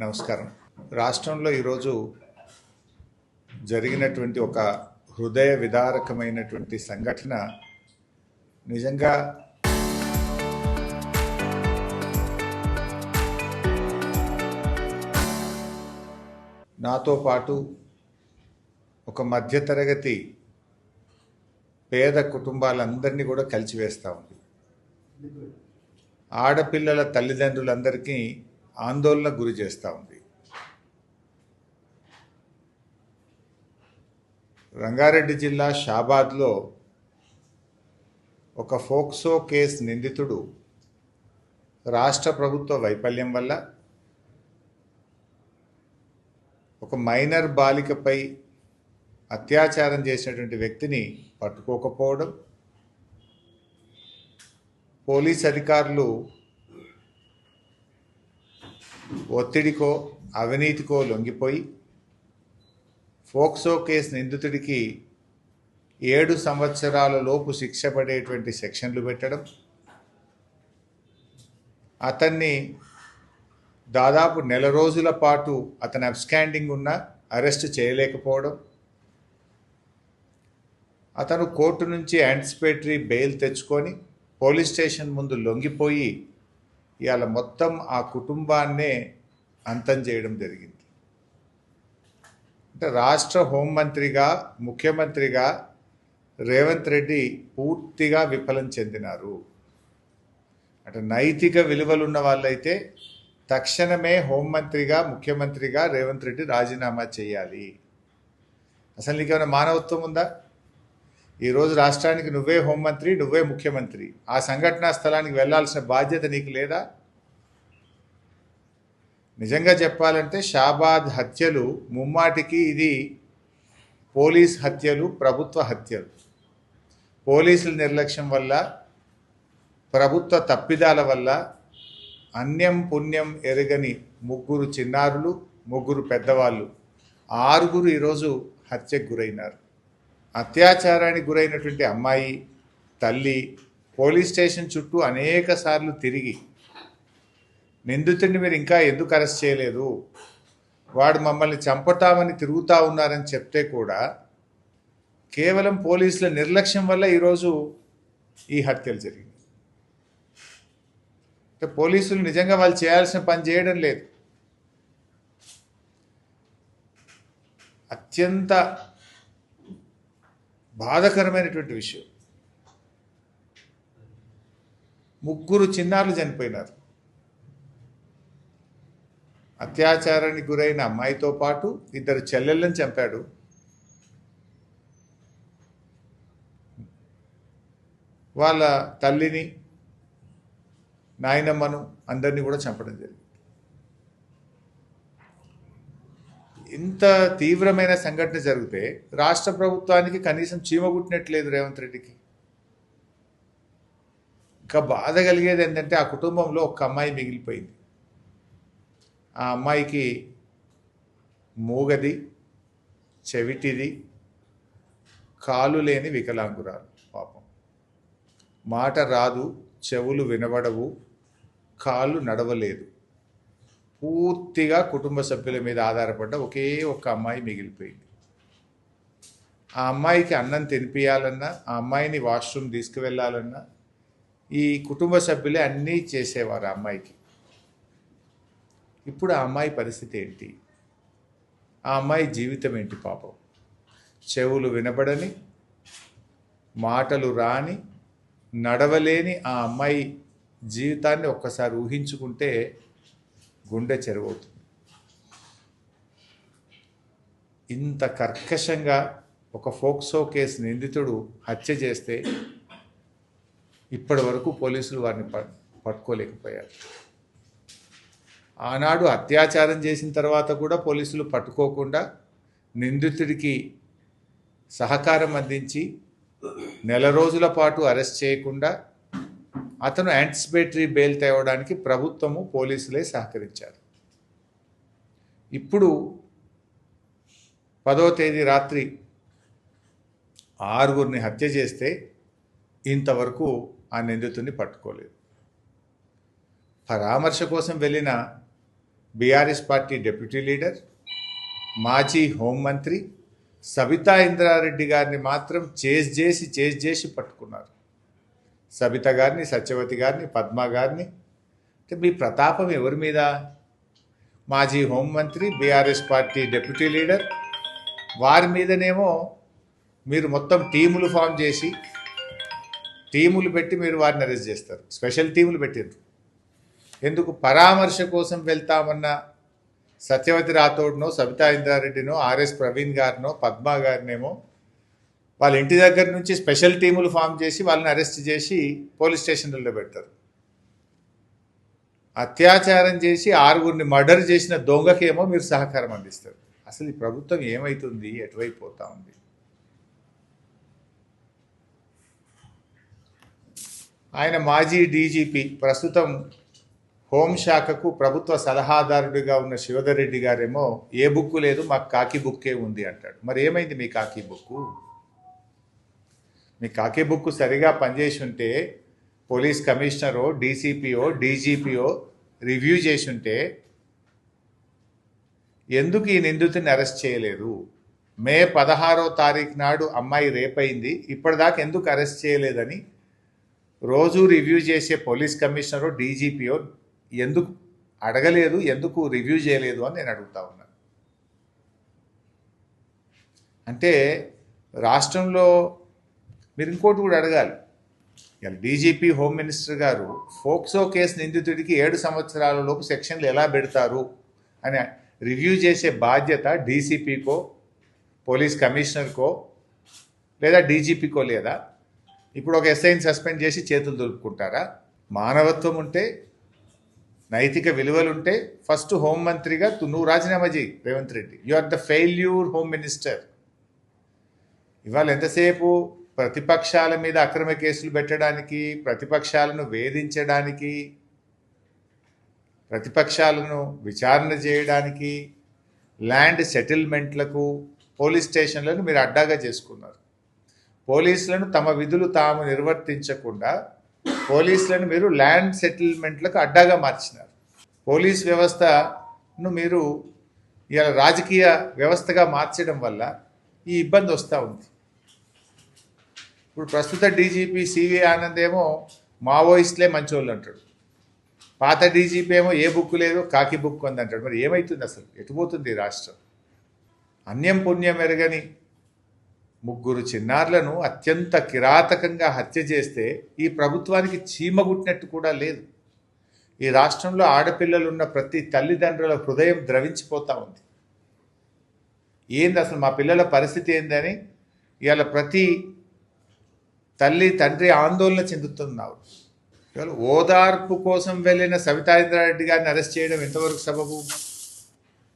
నమస్కారం. రాష్ట్రంలో ఈరోజు జరిగినటువంటి ఒక హృదయ విదారకమైనటువంటి సంఘటన నిజంగా నాతో పాటు ఒక మధ్యతరగతి పేద కుటుంబాలందరినీ కూడా కలిచివేస్తూ ఉంది. ఆడపిల్లల తల్లిదండ్రులందరికీ ఆందోళన గురి చేస్తూ ఉంది. రంగారెడ్డి జిల్లా షాబాద్లో ఒక ఫోక్సో కేసు నిందితుడు రాష్ట్ర ప్రభుత్వ వైఫల్యం వల్ల ఒక మైనర్ బాలికపై అత్యాచారం చేసినటువంటి వ్యక్తిని పట్టుకోకపోవడం, పోలీస్ అధికారులు ఒత్తిడికో అవినీతికో లొంగిపోయి ఫోక్సో కేసు నిందితుడికి 7 సంవత్సరాల లోపు శిక్ష పడేటువంటి సెక్షన్లు పెట్టడం, అతన్ని దాదాపు నెల రోజుల పాటు అతను అబ్స్కాండింగ్ ఉన్న అరెస్ట్ చేయలేకపోవడం, అతను కోర్టు నుంచి యాంటిసిపేటరీ బెయిల్ తెచ్చుకొని పోలీస్ స్టేషన్ ముందు లొంగిపోయి ఇవాళ మొత్తం ఆ కుటుంబాన్నే అంతం చేయడం జరిగింది. అంటే రాష్ట్ర హోంమంత్రిగా ముఖ్యమంత్రిగా రేవంత్ రెడ్డి పూర్తిగా విఫలం చెందినారు. అంటే నైతిక విలువలు ఉన్న వాళ్ళైతే తక్షణమే హోంమంత్రిగా ముఖ్యమంత్రిగా రేవంత్ రెడ్డి రాజీనామా చేయాలి. అసలు నీకేమైనా మానవత్వం ఉందా? ఈరోజు రాష్ట్రానికి నువ్వే హోంమంత్రి, నువ్వే ముఖ్యమంత్రి. ఆ సంఘటనా స్థలానికి వెళ్లాల్సిన బాధ్యత నీకు లేదా? నిజంగా చెప్పాలంటే షాబాద్ హత్యలు ముమ్మాటికి ఇది పోలీస్ హత్యలు, ప్రభుత్వ హత్యలు. పోలీసుల నిర్లక్ష్యం వల్ల, ప్రభుత్వ తప్పిదాల వల్ల అన్యం పుణ్యం ఎరగని 3 చిన్నారులు, 3 పెద్దవాళ్ళు, 6 ఈరోజు హత్యకు గురైనారు. అత్యాచారానికి గురైనటువంటి అమ్మాయి తల్లి పోలీస్ స్టేషన్ చుట్టూ అనేక సార్లు తిరిగి నిందితుడిని మీరు ఇంకా ఎందుకు అరెస్ట్ చేయలేదు, వాడు మమ్మల్ని చంపుతామని తిరుగుతూ ఉన్నారని చెప్తే కూడా కేవలం పోలీసుల నిర్లక్ష్యం వల్ల ఈరోజు ఈ హత్యలు జరిగింది. అంటే పోలీసులు నిజంగా వాళ్ళు చేయాల్సిన పని చేయడం లేదు. అత్యంత బాధాకరమైనటువంటి విషయం. 3 చిన్నారులు చనిపోయినారు. అత్యాచారానికి గురైన అమ్మాయితో పాటు 2 చెల్లెళ్ళని చంపాడు. వాళ్ళ తల్లిని, నాయనమ్మను అందరినీ కూడా చంపడం జరిగింది. ఇంత తీవ్రమైన సంఘటన జరిగితే రాష్ట్ర ప్రభుత్వానికి కనీసం చీమగుట్టినట్లేదు రేవంత్ రెడ్డికి. ఇంకా బాధ కలిగేది ఏంటంటే ఆ కుటుంబంలో ఒక అమ్మాయి మిగిలిపోయింది. ఆ అమ్మాయికి మూగది, చెవిటిది, కాలు లేని వికలాంగురాలు. పాపం మాట రాదు, చెవులు వినబడవు, కాళ్ళు నడవలేదు. పూర్తిగా కుటుంబ సభ్యుల మీద ఆధారపడ్డ ఒకే ఒక్క అమ్మాయి మిగిలిపోయింది. ఆ అమ్మాయికి అన్నం తినిపించాలన్నా, ఆ అమ్మాయిని వాష్రూమ్ తీసుకువెళ్ళాలన్నా ఈ కుటుంబ సభ్యులే అన్నీ చేసేవారు ఆ అమ్మాయికి. ఇప్పుడు ఆ అమ్మాయి పరిస్థితి ఏంటి? ఆ అమ్మాయి జీవితం ఏంటి? పాపం చెవులు వినబడని, మాటలు రాని, నడవలేని ఆ అమ్మాయి జీవితాన్ని ఒక్కసారి ఊహించుకుంటే గుండె చెరువవుతుంది. ఇంత కర్కశంగా ఒక ఫోక్సో కేసు నిందితుడు హత్య చేస్తే ఇప్పటి వరకు పోలీసులు వారిని పట్టుకోలేకపోయారు. ఆనాడు అత్యాచారం చేసిన తర్వాత కూడా పోలీసులు పట్టుకోకుండా నిందితుడికి సహకారం అందించి నెల రోజుల పాటు అరెస్ట్ చేయకుండా అతను యాంటిసిపేటరీ బెయిల్ తేవడానికి ప్రభుత్వము పోలీసులే సహకరించారు. ఇప్పుడు 10వ తేదీ రాత్రి 6గురిని హత్య చేస్తే ఇంతవరకు ఆ నిందితుడిని పట్టుకోలేదు. పరామర్శ కోసం వెళ్ళిన బీఆర్ఎస్ పార్టీ డిప్యూటీ లీడర్, మాజీ హోంమంత్రి సబితా ఇంద్రారెడ్డి గారిని మాత్రం చేజ్ చేసి పట్టుకున్నారు. సబిత గారిని, సత్యవతి గారిని, పద్మ గారిని. అంటే మీ ప్రతాపం ఎవరి మీద? మాజీ హోంమంత్రి, బీఆర్ఎస్ పార్టీ డిప్యూటీ లీడర్, వారి మీదనేమో మీరు మొత్తం టీములు ఫామ్ చేసి టీములు పెట్టి మీరు వారిని అరెస్ట్ చేస్తారు. స్పెషల్ టీములు పెట్టారు. ఎందుకు? పరామర్శ కోసం వెళ్తామన్న సత్యవతి రాథోడ్నో, సబితా ఇంద్రారెడ్డినో, ఆర్ఎస్ ప్రవీణ్ గారినో, పద్మ గారినేమో వాళ్ళ ఇంటి దగ్గర నుంచి స్పెషల్ టీములు ఫామ్ చేసి వాళ్ళని అరెస్ట్ చేసి పోలీస్ స్టేషన్లలో పెడతారు. అత్యాచారం చేసి 6గురిని మర్డర్ చేసిన దొంగకేమో మీరు సహకారం అందిస్తారు. అసలు ఈ ప్రభుత్వం ఏమవుతుంది? ఎటువైపు పోతా ఉంది? ఆయన మాజీ డీజీపీ, ప్రస్తుతం హోంశాఖకు ప్రభుత్వ సలహాదారుడిగా ఉన్న శివధర్ రెడ్డి గారేమో ఏ బుక్కు లేదు, మాకు కాకి బుక్కే ఉంది అంటాడు. మరి ఏమైంది మీ కాకి బుక్కు? మీ కాకి బుక్కు సరిగా పనిచేసి ఉంటే పోలీస్ కమిషనరో, డీసీపీఓ, డీజీపీఓ రివ్యూ చేసి ఉంటే ఎందుకు ఈ నిందితుని అరెస్ట్ చేయలేదు? మే 16వ తారీఖు నాడు అమ్మాయి రేపైంది, ఇప్పటిదాకా ఎందుకు అరెస్ట్ చేయలేదని రోజు రివ్యూ చేసే పోలీస్ కమిషనరో, డీజీపీఓ ఎందుకు అడగలేదు, ఎందుకు రివ్యూ చేయలేదు అని నేను అడుగుతా ఉన్నాను. అంటే రాష్ట్రంలో మీరు ఇంకోటి కూడా అడగాలి. డీజీపీ, హోమ్ మినిస్టర్ గారు ఫోక్సో కేసు నిందితుడికి 7 సంవత్సరాల లోపు సెక్షన్లు ఎలా పెడతారు అని రివ్యూ చేసే బాధ్యత డీసీపీకో, పోలీస్ కమిషనర్కో లేదా డీజీపీకో లేదా? ఇప్పుడు ఒక ఎస్ఐని సస్పెండ్ చేసి చేతులు దులుపుకుంటారా? మానవత్వం ఉంటే, నైతిక విలువలుంటే ఫస్ట్ హోంమంత్రిగా నువ్వు రాజీనామా చేయి Revanth Reddy. You are the failure home minister. ఇవాళ ఎంతసేపు ప్రతిపక్షాల మీద అక్రమ కేసులు పెట్టడానికి, ప్రతిపక్షాలను వేధించడానికి, ప్రతిపక్షాలను విచారణ చేయడానికి, ల్యాండ్ సెటిల్మెంట్లకు పోలీస్ స్టేషన్లను మీరు అడ్డాగా చేసుకున్నారు. పోలీసులను తమ విధులు తాము నిర్వర్తించకుండా పోలీసులను మీరు ల్యాండ్ సెటిల్మెంట్లకు అడ్డాగా మార్చినారు. పోలీస్ వ్యవస్థను మీరు ఇలా రాజకీయ వ్యవస్థగా మార్చడం వల్ల ఈ ఇబ్బంది వస్తూ ఉంది. ఇప్పుడు ప్రస్తుత డీజీపీ సివి ఆనంద్ ఏమో మావోయిస్టులే మంచోళ్ళు అంటాడు. పాత డీజీపీ ఏమో ఏ బుక్ లేదు, కాకి బుక్ ఉంది అంటాడు. మరి ఏమవుతుంది? అసలు ఎటుపోతుంది రాష్ట్రం? అన్యం పుణ్యం ఎరగని 3 చిన్నారులను అత్యంత కిరాతకంగా హత్య చేస్తే ఈ ప్రభుత్వానికి చీమగుట్టినట్టు కూడా లేదు. ఈ రాష్ట్రంలో ఆడపిల్లలున్న ప్రతి తల్లిదండ్రుల హృదయం ద్రవించిపోతూ ఉంది. ఏంది అసలు మా పిల్లల పరిస్థితి ఏందని ఇవాళ ప్రతి తల్లి తండ్రి ఆందోళన చెందుతున్నారు. ఇవాళ ఓదార్పు కోసం వెళ్ళిన సబితా ఇంద్రారెడ్డి గారిని అరెస్ట్ చేయడం ఎంతవరకు సబబు?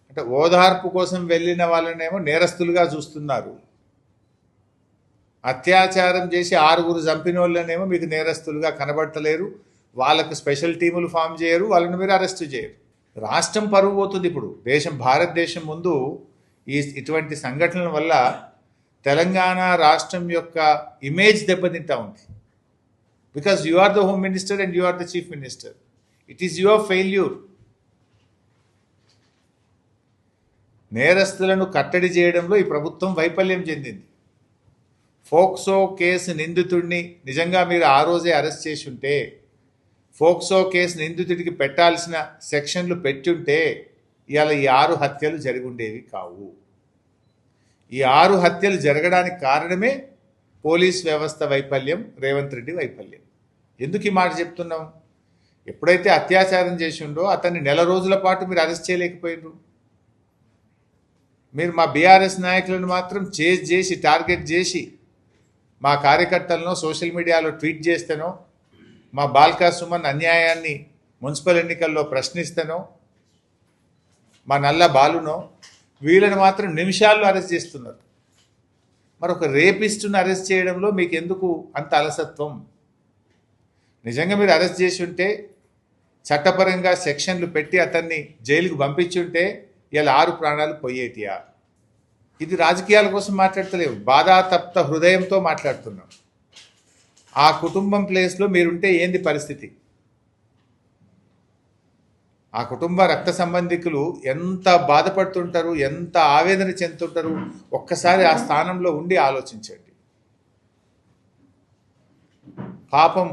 అంటే ఓదార్పు కోసం వెళ్ళిన వాళ్ళనేమో నేరస్తులుగా చూస్తున్నారు. అత్యాచారం చేసి 6గురు చంపిన వాళ్ళనేమో మీకు నేరస్తులుగా కనబడతలేరు. వాళ్ళకు స్పెషల్ టీములు ఫామ్ చేయరు, వాళ్ళని మీరు అరెస్ట్ చేయరు. రాష్ట్రం పరువు పోతుంది. ఇప్పుడు భారతదేశం ముందు ఇటువంటి సంఘటనల వల్ల తెలంగాణ రాష్ట్రం యొక్క ఇమేజ్ దెబ్బతింటా ఉంది. Because you are the home minister and you are the chief minister. It is your failure. నేరస్తులను కట్టడి చేయడంలో ఈ ప్రభుత్వం వైఫల్యం చెందింది. ఫోక్సో కేసు నిందితుడిని నిజంగా మీరు ఆ రోజే అరెస్ట్ చేసి ఉంటే, ఫోక్సో కేసు నిందితుడికి పెట్టాల్సిన సెక్షన్లు పెట్టుంటే ఇవాళ ఈ 6 హత్యలు జరిగి ఉండేవి కావు. ఈ 6 హత్యలు జరగడానికి కారణమే పోలీస్ వ్యవస్థ వైఫల్యం, రేవంత్ రెడ్డి వైఫల్యం. ఎందుకు ఈ మాట చెప్తున్నాం? ఎప్పుడైతే అత్యాచారం చేసిండో అతన్ని 1 నెల రోజుల పాటు మీరు అరెస్ట్ చేయలేకపోయినారు. మీరు మా బీఆర్ఎస్ నాయకులను మాత్రం చేసి టార్గెట్ చేసి మా కార్యకర్తలను సోషల్ మీడియాలో ట్వీట్ చేస్తేనో, మా బాల్కా సుమన్ అన్యాయాన్ని మున్సిపల్ ఎన్నికల్లో ప్రశ్నిస్తేనో, మా నల్ల బాలునో, వీళ్ళని మాత్రం నిమిషాల్లో అరెస్ట్ చేస్తున్నారు. మరొక రేపిస్టును అరెస్ట్ చేయడంలో మీకు ఎందుకు అంత అలసత్వం? నిజంగా మీరు అరెస్ట్ చేసి ఉంటే, చట్టపరంగా సెక్షన్లు పెట్టి అతన్ని జైలుకు పంపించి ఉంటే ఇలా 6 ప్రాణాలు పోయేటియా? ఇది రాజకీయాల కోసం మాట్లాడతలేవు, బాధాతప్త హృదయంతో మాట్లాడుతున్నాం. ఆ కుటుంబం ప్లేస్లో మీరుంటే ఏంది పరిస్థితి? ఆ కుటుంబ రక్త సంబంధికులు ఎంత బాధపడుతుంటారు, ఎంత ఆవేదన చెందుతుంటారు, ఒక్కసారి ఆ స్థానంలో ఉండి ఆలోచించండి. పాపం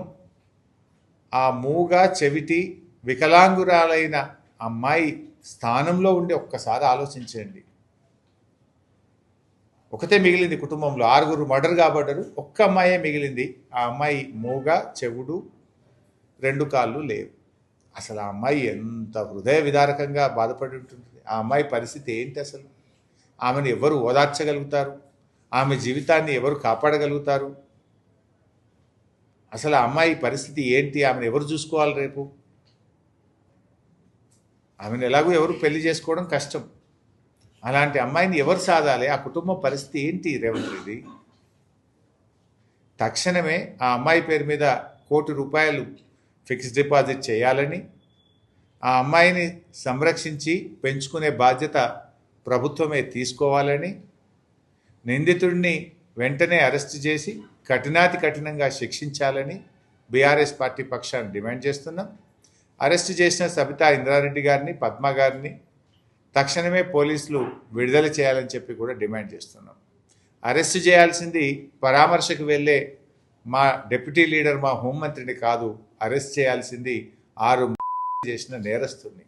ఆ మూగ చెవిటి వికలాంగురాలైన అమ్మాయి స్థానంలో ఉండి ఒక్కసారి ఆలోచించండి. ఒకతే మిగిలింది కుటుంబంలో, 6 మర్డర్ కాబడ్డారు, ఒక్క అమ్మాయే మిగిలింది. ఆ అమ్మాయి మూగ, చెవుడు, 2 కాళ్ళు లేవు. అసలు ఆ అమ్మాయి ఎంత హృదయ విదారకంగా బాధపడి ఉంటుంది. ఆ అమ్మాయి పరిస్థితి ఏంటి అసలు? ఆమెను ఎవరు ఓదార్చగలుగుతారు? ఆమె జీవితాన్ని ఎవరు కాపాడగలుగుతారు? అసలు ఆ అమ్మాయి పరిస్థితి ఏంటి? ఆమెను ఎవరు చూసుకోవాలి రేపు? ఆమెను ఎలాగో ఎవరు పెళ్లి చేసుకోవడం కష్టం. అలాంటి అమ్మాయిని ఎవరు సాధాలి? ఆ కుటుంబం పరిస్థితి ఏంటి రేవంత్ రెడ్డి? తక్షణమే ఆ అమ్మాయి పేరు మీద ₹1,00,00,000 ఫిక్స్డ్ డిపాజిట్ చేయాలని, ఆ అమ్మాయిని సంరక్షించి పెంచుకునే బాధ్యత ప్రభుత్వమే తీసుకోవాలని, నిందితుడిని వెంటనే అరెస్ట్ చేసి కఠినాతి కఠినంగా శిక్షించాలని బీఆర్ఎస్ పార్టీ పక్షాన్ని డిమాండ్ చేస్తున్నాం. అరెస్ట్ చేసిన సబితా ఇంద్రారెడ్డి గారిని, పద్మ గారిని తక్షణమే పోలీసులు విడుదల చేయాలని చెప్పి కూడా డిమాండ్ చేస్తున్నాం. అరెస్ట్ చేయాల్సింది పరామర్శకు వెళ్ళే మా డిప్యూటీ లీడర్, మా హోంమంత్రిని కాదు. అరెస్ట్ చేయాల్సింది 6 చేసిన నేరస్తుని.